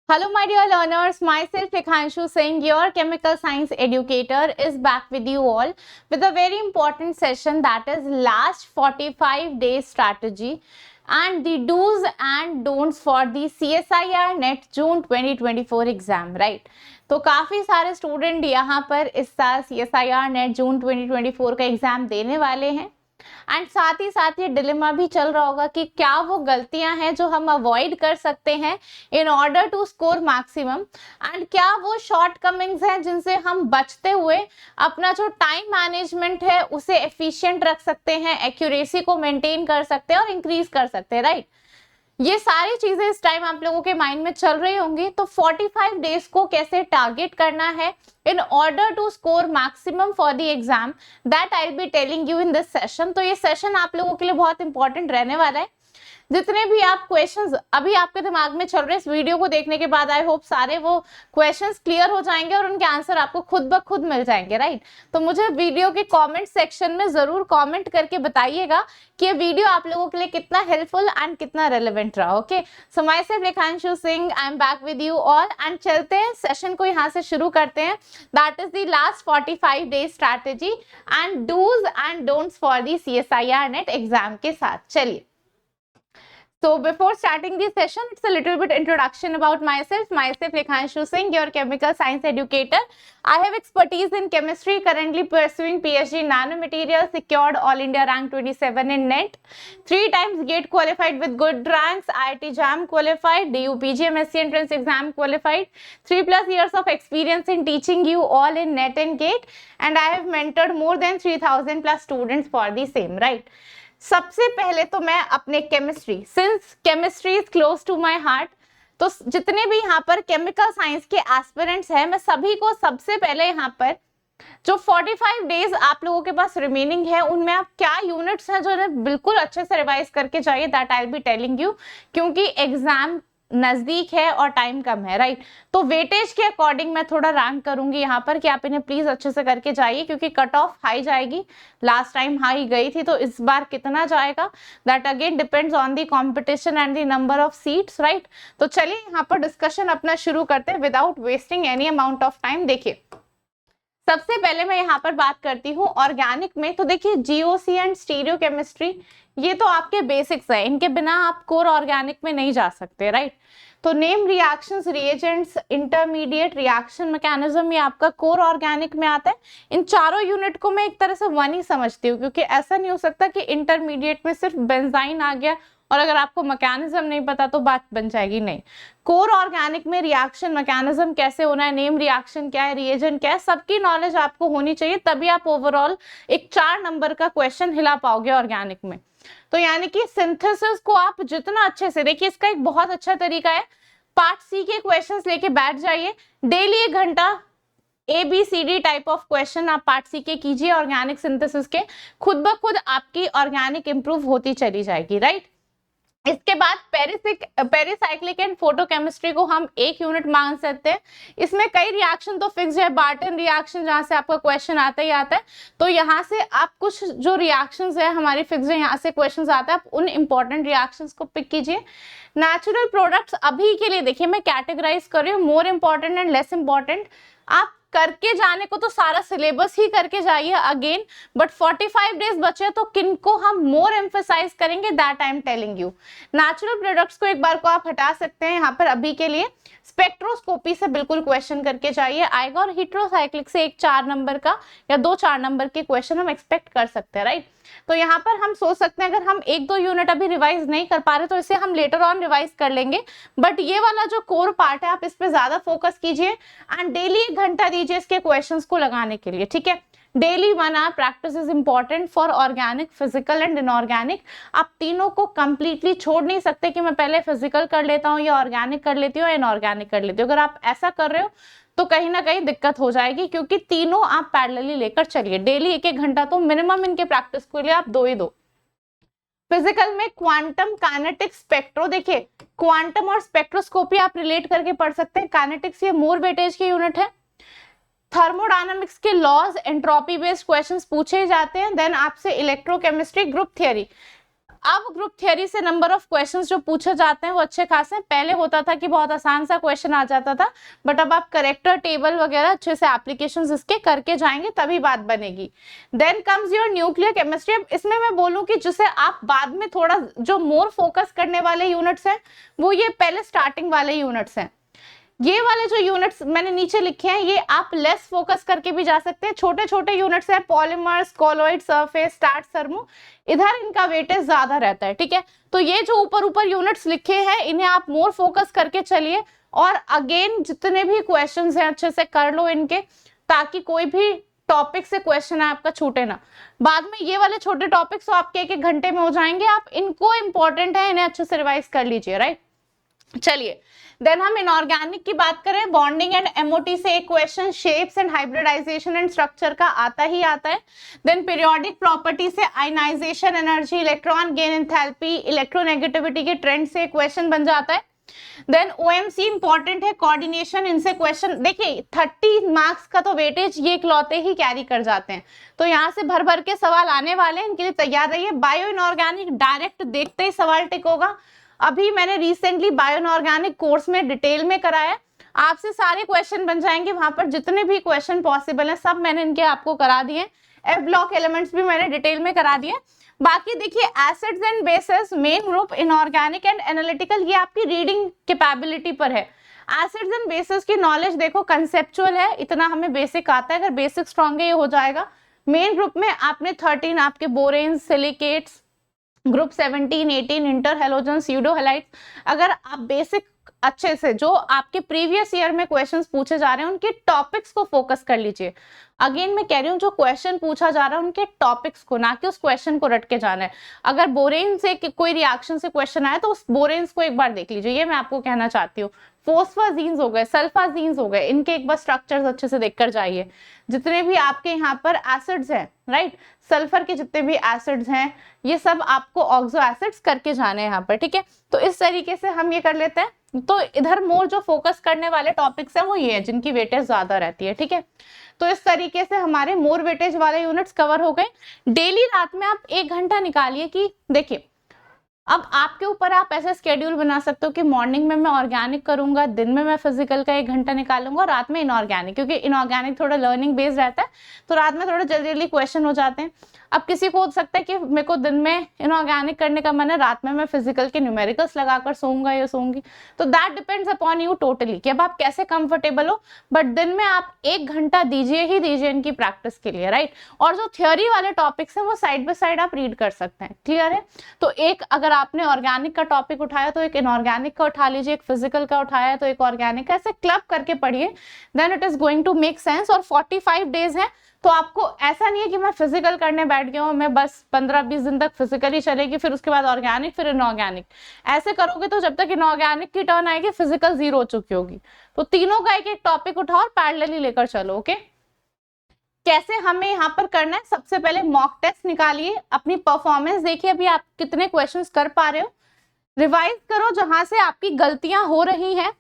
Hello, my dear learners. Myself, Lekhanshu Singh, your chemical science educator, is back with you all with a very important session, that is last 45 days strategy and the do's and don'ts for the CSIR NET June 2024 exam right. तो काफ़ी सारे student यहाँ पर इस साल CSIR NET जून 2024 का exam देने वाले हैं एंड साथ ही ये डिलेमा भी चल रहा होगा कि क्या वो गलतियां हैं जो हम अवॉइड कर सकते हैं in order to score maximum and क्या वो शॉर्टकमिंग्स हैं जिनसे हम बचते हुए अपना जो टाइम मैनेजमेंट है उसे एफिशिएंट रख सकते हैं, एक्यूरेसी को मेंटेन कर सकते हैं और इंक्रीज कर सकते हैं, राइट। ये सारी चीजें इस टाइम आप लोगों के माइंड में चल रही होंगी। तो 45 डेज को कैसे टारगेट करना है in order to score maximum for the exam, that I will be telling you in this session. तो ये सेशन आप लोगों के लिए बहुत इंपॉर्टेंट रहने वाला है। जितने भी आप क्वेश्चंस अभी आपके दिमाग में चल रहे हैं, इस वीडियो को देखने के बाद आई होप सारे वो क्वेश्चंस क्लियर हो जाएंगे और उनके आंसर आपको खुद ब खुद मिल जाएंगे, राइट। तो मुझे वीडियो के कमेंट सेक्शन में जरूर कमेंट करके बताइएगा कि ये वीडियो आप लोगों के लिए कितना हेल्पफुल एंड कितना रेलेवेंट रहा। Okay, so myself Lekhanshu Singh, I am back with you all and चलते हैं सेशन को यहाँ से शुरू करते हैं। That is the last 45 days strategy and dos and don'ts for the CSIR NET exam के साथ। चलिए, so before starting this session, it's a little bit introduction about myself. Myself Lekhanshu Singh, your chemical science educator. I have expertise in chemistry, currently pursuing PhD in nanomaterials, secured all India rank 27 in NET, 3 times GATE qualified with good ranks, IIT JAM qualified, DU PGMSC entrance exam qualified, 3+ years of experience in teaching you all in NET and GATE, and I have mentored more than 3000+ students for the same, right? सबसे पहले तो मैं अपने chemistry, since chemistry is close to my heart, तो जितने भी यहाँ पर केमिकल साइंस के एस्पिरेंट्स हैं, मैं सभी को सबसे पहले यहाँ पर जो 45 डेज आप लोगों के पास रिमेनिंग है उनमें आप क्या यूनिट्स हैं जो बिल्कुल अच्छे से रिवाइज करके जाइए, that I will be telling you, क्योंकि एग्जाम नजदीक है और टाइम कम है, राइट। तो वेटेज के अकॉर्डिंग मैं थोड़ा रैंक करूंगी यहाँ पर कि आप इन्हें प्लीज अच्छे से करके जाइए, क्योंकि कट ऑफ हाई जाएगी। लास्ट टाइम हाई गई थी, तो इस बार कितना जाएगा that again depends on the competition and the number of seats, right. तो चलिए यहाँ पर डिस्कशन अपना शुरू करते हैं without wasting any amount of time. देखिए, सबसे पहले मैं यहाँ पर बात करती हूँ ऑर्गेनिक में। तो देखिए, GOC एंड स्टीरियो केमिस्ट्री ये तो आपके बेसिक्स है, इनके बिना आप कोर ऑर्गेनिक में नहीं जा सकते, राइट। तो name reactions, reagents, intermediate, reaction mechanism, ये आपका कोर ऑर्गेनिक में आता है। इन चारों यूनिट को मैं एक तरह से वन ही समझती हूँ, क्योंकि ऐसा नहीं हो सकता कि इंटरमीडिएट में सिर्फ बेंजाइन आ गया और अगर आपको मैकेनिज्म नहीं पता तो बात बन जाएगी, नहीं। कोर ऑर्गेनिक में रिएक्शन मैकेनिज्म कैसे होना है, नेम रिएक्शन क्या है, रिएजेंट क्या है, सबकी नॉलेज आपको होनी चाहिए, तभी आप ओवरऑल एक 4 नंबर का क्वेश्चन हिला पाओगे ऑर्गेनिक में। तो यानी कि सिंथेसिस को आप जितना अच्छे से देखिए, इसका एक बहुत अच्छा तरीका है, पार्ट सी के क्वेश्चंस लेके बैठ जाइए, डेली 1 घंटा ABCD टाइप ऑफ क्वेश्चन आप पार्ट सी के कीजिए ऑर्गेनिक सिंथेसिस के, खुद ब खुद आपकी ऑर्गेनिक इंप्रूव होती चली जाएगी, राइट। इसके बाद पेरिसाइक्लिक एंड फोटोकेमिस्ट्री को हम 1 यूनिट मान सकते हैं। इसमें कई रिएक्शन तो फिक्स है, बार्टन रिएक्शन जहां से आपका क्वेश्चन आता ही आता है, तो यहाँ से आप कुछ जो रिएक्शंस है हमारी फिक्स है, यहाँ से क्वेश्चन आता है, आप उन इंपॉर्टेंट रिएक्शंस को पिक कीजिए। नेचुरल प्रोडक्ट्स अभी के लिए देखिए मैं कैटेगराइज कर रही हूँ more important and less important. आप करके जाने को तो सारा सिलेबस ही करके जाइए अगेन, बट 45 डेज बचे तो किनको हम मोर एम्फसाइज करेंगे, that I am telling you. Natural products को एक बार को आप हटा सकते हैं यहाँ पर अभी के लिए। स्पेक्ट्रोस्कोपी से बिल्कुल क्वेश्चन करके जाइए आएगा, और हीट्रोसाइक्लिक से एक 4 नंबर का या 2-4 नंबर के क्वेश्चन हम एक्सपेक्ट कर सकते हैं, राइट। तो यहाँ पर हम सोच सकते हैं अगर हम 1-2 यूनिट अभी रिवाइज नहीं कर पा रहे तो इसे हम लेटर ऑन रिवाइज कर लेंगे, बट ये वाला जो कोर पार्ट है आप इस पे ज्यादा फोकस कीजिए एंड डेली 1 घंटा दीजिए इसके क्वेश्चंस को लगाने के लिए, ठीक है। Daily 1 hour practice is important for organic, physical and inorganic. आप तीनों को कंप्लीटली छोड़ नहीं सकते कि मैं पहले फिजिकल कर लेता हूँ या ऑर्गेनिक कर लेती हूँ या इनऑर्गेनिक कर लेती हूँ। अगर आप ऐसा कर रहे हो तो कहीं ना कहीं दिक्कत हो जाएगी, क्योंकि तीनों आप पैरेलली लेकर चलिए। डेली 1-1 घंटा तो मिनिमम इनके प्रैक्टिस के लिए आप 2 ही दो। फिजिकल में क्वांटम, काइनेटिक्स, स्पेक्ट्रो, देखिए क्वांटम और स्पेक्ट्रोस्कोपी आप रिलेट करके पढ़ सकते हैं। काइनेटिक्स ये मोर वेटेज की यूनिट है। थर्मोडायनामिक्स के लॉज, एंट्रोपी बेस्ड क्वेश्चंस पूछे जाते हैं। देन आपसे इलेक्ट्रोकेमिस्ट्री, ग्रुप थियरी, अब ग्रुप थियरी से नंबर ऑफ क्वेश्चंस जो पूछे जाते हैं वो अच्छे खासे हैं। पहले होता था कि बहुत आसान सा क्वेश्चन आ जाता था, बट अब आप करेक्टर टेबल वगैरह अच्छे से एप्लीकेशंस इसके करके जाएंगे तभी बात बनेगी। Then comes your nuclear chemistry. अब इसमें मैं बोलूं कि जिसे आप बाद में थोड़ा जो मोर फोकस करने वाले यूनिट्स हैं वो ये पहले स्टार्टिंग वाले यूनिट्स हैं। ये वाले जो यूनिट्स मैंने नीचे लिखे हैं ये आप लेस फोकस करके भी जा सकते हैं। छोटे छोटे यूनिट्स हैं, पॉलीमर्स, कॉलोइड सरफेस, स्टार्ट सर्मो, इधर इनका वेटेज ज्यादा रहता है, ठीक है। तो ये जो ऊपर ऊपर यूनिट्स लिखे हैं इन्हें आप मोर फोकस करके चलिए, और अगेन जितने भी क्वेश्चंस हैं अच्छे से कर लो इनके, ताकि कोई भी टॉपिक से क्वेश्चन है आपका छूटे ना। बाद में ये वाले छोटे टॉपिक्स तो आपके एक एक घंटे में हो जाएंगे, आप इनको इंपॉर्टेंट है इन्हें अच्छे से रिवाइज कर लीजिए, राइट। चलिए देन हम इनऑर्गेनिक की बात करें, बॉन्डिंग एंड एमओटी से एक question shapes and hybridisation and structure का आता ही आता है। देन पीरियोडिक प्रॉपर्टी से ionisation energy, electron gain enthalpy, electronegativity के ट्रेंड से क्वेश्चन बन जाता है। देन ओएमसी इंपॉर्टेंट है, कोऑर्डिनेशन, इनसे क्वेश्चन देखिए 30 मार्क्स का तो वेटेज ये इकलौते ही कैरी कर जाते हैं, तो यहाँ से भर भर के सवाल आने वाले हैं, इनके लिए तैयार रहिए। बायो इनऑर्गेनिक डायरेक्ट देखते ही सवाल टिक होगा। अभी मैंने रिसेंटली बायो इनऑर्गेनिक कोर्स में डिटेल में कराया, आपसे सारे क्वेश्चन बन जाएंगे वहां पर, जितने भी क्वेश्चन पॉसिबल हैं सब मैंने इनके आपको करा दिए। एफ ब्लॉक एलिमेंट्स भी मैंने डिटेल में करा दिए। बाकी देखिए acids and bases, main group, inorganic and analytical, ये आपकी रीडिंग कैपेबिलिटी पर है। एसिड्स एंड बेसेस की नॉलेज देखो कंसेप्चुअल है, इतना हमें बेसिक आता है, अगर बेसिक स्ट्रॉन्ग है ये हो जाएगा। मेन ग्रुप में आपने 13 आपके बोरेन्स, silicates, group 17, 18 inter halogen, pseudo halides, अगर आप बेसिक अच्छे से जो आपके प्रीवियस ईयर में क्वेश्चंस पूछे जा रहे हैं उनके टॉपिक्स को फोकस कर लीजिए। अगेन मैं कह रही हूँ जो क्वेश्चन पूछा जा रहा है उनके टॉपिक्स को, ना कि उस क्वेश्चन को रट के जाना है। अगर बोरेन से कोई रिएक्शन से क्वेश्चन आया तो उस बोरेन्स को एक बार देख लीजिए, ये मैं आपको कहना चाहती हूँ। फोस्फाजीन्स हो गए, सल्फाजीन्स हो गए, इनके एक बार स्ट्रक्चर्स अच्छे से देखकर जाइए। जितने भी आपके यहाँ पर एसिड्स हैं, राइट, सल्फर के जितने भी एसिड्स हैं ये सब आपको ऑक्सो एसिड्स करके जाने हैं यहाँ पर, ठीक है। तो इस तरीके से हम ये कर लेते हैं। तो इधर मोर जो फोकस करने वाले टॉपिक्स हैं वो ये है जिनकी वेटेज ज्यादा रहती है, ठीक है। तो इस तरीके से हमारे मोर वेटेज वाले यूनिट्स कवर हो गए। डेली रात में आप 1 घंटा निकालिए कि देखिए अब आपके ऊपर, आप ऐसा स्केड्यूल बना सकते हो कि मॉर्निंग में मैं ऑर्गेनिक करूंगा, दिन में मैं फिजिकल का 1 घंटा निकालूंगा, रात में इनऑर्गेनिक, क्योंकि इनऑर्गेनिक थोड़ा लर्निंग बेस्ड रहता है तो रात में थोड़ा जल्दी जल्दी क्वेश्चन हो जाते हैं। अब किसी को हो सकता है कि मेरे को दिन में इनऑर्गेनिक करने का मन है, रात में मैं फिजिकल के न्यूमेरिकल्स लगाकर सोऊंगा या सोऊंगी, तो that depends upon you totally कि अब आप कैसे कंफर्टेबल हो। बट दिन में आप 1 घंटा दीजिए ही दीजिए इनकी प्रैक्टिस के लिए, राइट। और जो थ्योरी वाले टॉपिक्स हैं वो साइड बाय साइड आप रीड कर सकते हैं, क्लियर है। तो एक अगर आपने ऑर्गेनिक का टॉपिक उठाया तो एक इनऑर्गेनिक का उठा लीजिए, एक फिजिकल का उठाया तो एक ऑर्गेनिक का, ऐसे क्लब करके पढ़िए, then it is going to make sense. और 45 डेज है तो आपको ऐसा नहीं है कि मैं फिजिकल करने बैठ गया हूँ, मैं बस 15-20 दिन तक फिजिकली चलेगी, फिर उसके बाद ऑर्गेनिक, फिर इनऑर्गेनिक। ऐसे करोगे तो जब तक इनऑर्गेनिक की टर्न आएगी फिजिकल 0 हो चुकी होगी। तो तीनों का एक एक टॉपिक उठाओ और पैरेलली लेकर चलो, ओके। कैसे हमें यहाँ पर करना है, सबसे पहले मॉक टेस्ट निकालिए, अपनी परफॉर्मेंस देखिए अभी आप कितने क्वेश्चंस कर पा रहे हो, रिवाइज करो जहां से आपकी गलतियां हो रही हैं,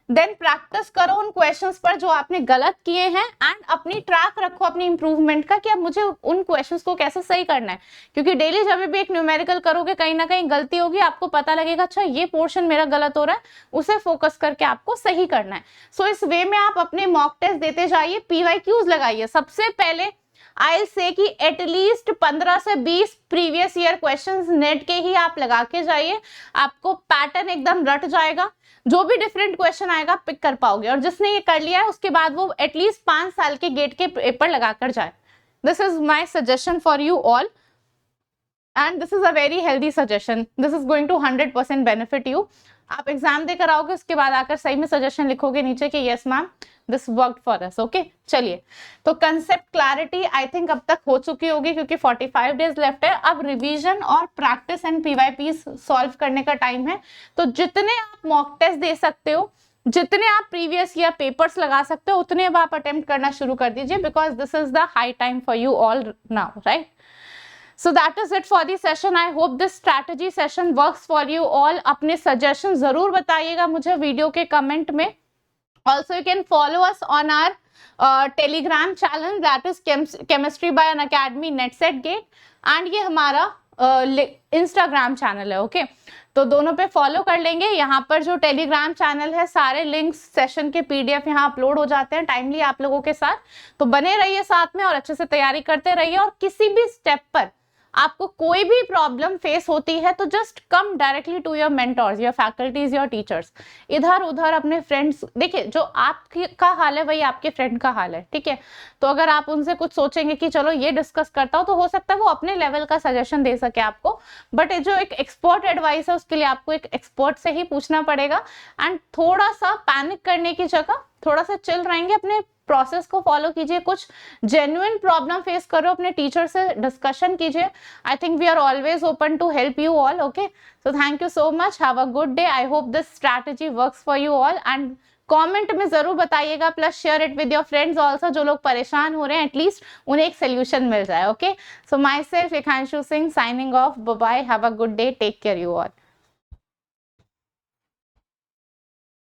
देन प्रैक्टिस करो उन क्वेश्चंस पर जो आपने गलत किए हैं, एंड अपनी ट्रैक रखो अपनी इंप्रूवमेंट का कि अब मुझे उन क्वेश्चंस को कैसे सही करना है। क्योंकि डेली जब भी एक न्यूमेरिकल करोगे कहीं ना कहीं गलती होगी, आपको पता लगेगा अच्छा ये पोर्शन मेरा गलत हो रहा है, उसे फोकस करके आपको सही करना है। सो इस वे में आप अपने मॉक टेस्ट देते जाइए, PYQs लगाइए। सबसे पहले आई से कि एटलीस्ट 15 से 20 प्रीवियस ईयर क्वेश्चंस नेट के ही आप लगा के जाइए, आपको पैटर्न एकदम रट जाएगा, जो भी डिफरेंट क्वेश्चन आएगा पिक कर पाओगे। और जिसने ये कर लिया है उसके बाद वो एटलीस्ट 5 साल के गेट के पेपर लगा कर जाए। This is my suggestion for you all and this is a very healthy suggestion, this is going to 100% benefit you. आप एग्जाम देकर आओगे उसके बाद आकर सही में सजेशन लिखोगे नीचे कि yes ma'am this worked for us, okay. चलिए तो कंसेप्ट क्लैरिटी आई थिंक अब तक हो चुकी होगी क्योंकि 45 डेज लेफ्ट है। अब रिवीजन और प्रैक्टिस एंड PYPs सॉल्व करने का टाइम है। तो जितने आप मॉक टेस्ट दे सकते हो, जितने आप प्रीवियस ईयर पेपर्स लगा सकते हो, उतने अब आप अटेम्प्ट करना शुरू कर दीजिए, because this is the high time for you all now, right. So that is it for the session. I hope this strategy session works for you all. अपने suggestion जरूर बताइएगा मुझे वीडियो के कमेंट में। Also you can follow us on our Telegram channel that is Chemistry by Unacademy NetSet Gate, and ये हमारा Instagram channel है, okay तो दोनों पे फॉलो कर लेंगे। यहाँ पर जो टेलीग्राम चैनल है, सारे लिंक्स सेशन के पीडीएफ यहाँ अपलोड हो जाते हैं टाइमली आप लोगों के साथ, तो बने रहिए साथ में और अच्छे से तैयारी करते रहिए। और किसी भी स्टेप पर आपको कोई भी प्रॉब्लम फेस होती है तो just come directly to your mentors, your faculties, your teachers. इधर उधर अपने फ्रेंड्स, देखिए जो आपका हाल है वही आपके फ्रेंड का हाल है, ठीक है। तो अगर आप उनसे कुछ सोचेंगे कि चलो ये डिस्कस करता हूँ, तो हो सकता है वो अपने लेवल का सजेशन दे सके आपको, बट जो एक एक्सपर्ट एडवाइस है उसके लिए आपको एक एक्सपर्ट से ही पूछना पड़ेगा। एंड थोड़ा सा पैनिक करने की जगह थोड़ा सा चिल रहेंगे, अपने प्रोसेस को फॉलो कीजिए। कुछ जेन्युइन प्रॉब्लम फेस करो, अपने टीचर से डिस्कशन कीजिए। I think we are always open to help you all, okay so thank you so much, have a good day. I hope this strategy works for you all and comment में जरूर बताइएगा, plus share it with your friends also, जो लोग परेशान हो रहे हैं at least उन्हें एक सोल्यूशन मिल जाए, okay so myself Rekhanshu Singh signing off, bye bye, have a good day, take care you all.